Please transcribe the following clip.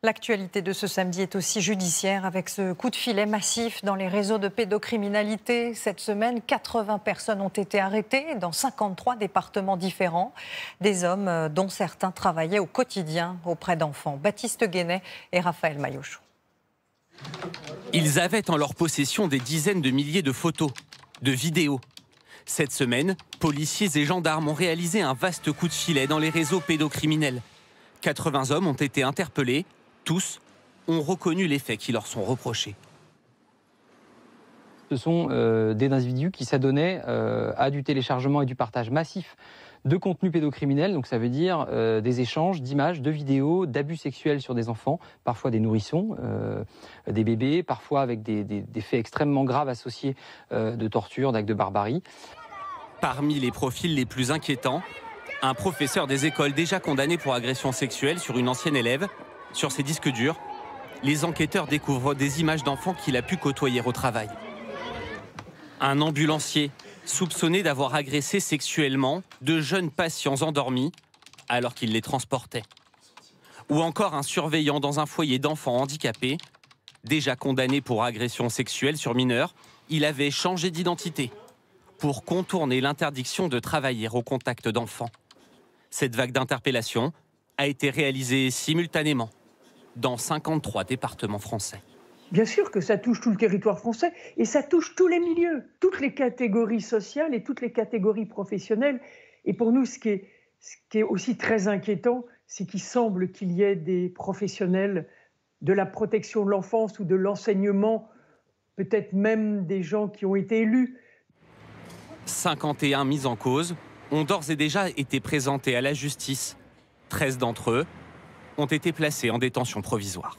L'actualité de ce samedi est aussi judiciaire avec ce coup de filet massif dans les réseaux de pédocriminalité. Cette semaine, 80 personnes ont été arrêtées dans 53 départements différents. Des hommes dont certains travaillaient au quotidien auprès d'enfants. Baptiste Guénet et Raphaël Maillochon. Ils avaient en leur possession des dizaines de milliers de photos, de vidéos. Cette semaine, policiers et gendarmes ont réalisé un vaste coup de filet dans les réseaux pédocriminels. 80 hommes ont été interpellés. Tous ont reconnu les faits qui leur sont reprochés. Ce sont des individus qui s'adonnaient à du téléchargement et du partage massif de contenus pédocriminels. Donc ça veut dire des échanges d'images, de vidéos, d'abus sexuels sur des enfants, parfois des nourrissons, des bébés, parfois avec des faits extrêmement graves associés de torture, d'actes de barbarie. Parmi les profils les plus inquiétants, un professeur des écoles déjà condamné pour agression sexuelle sur une ancienne élève. Sur ses disques durs, les enquêteurs découvrent des images d'enfants qu'il a pu côtoyer au travail. Un ambulancier soupçonné d'avoir agressé sexuellement de jeunes patients endormis alors qu'il les transportait. Ou encore un surveillant dans un foyer d'enfants handicapés. Déjà condamné pour agression sexuelle sur mineurs, il avait changé d'identité pour contourner l'interdiction de travailler au contact d'enfants. Cette vague d'interpellations a été réalisée simultanément dans 53 départements français. Bien sûr que ça touche tout le territoire français et ça touche tous les milieux, toutes les catégories sociales et toutes les catégories professionnelles. Et pour nous, ce qui est aussi très inquiétant, c'est qu'il semble qu'il y ait des professionnels de la protection de l'enfance ou de l'enseignement, peut-être même des gens qui ont été élus. 51 mises en cause ont d'ores et déjà été présentés à la justice. 13 d'entre eux ont été placés en détention provisoire.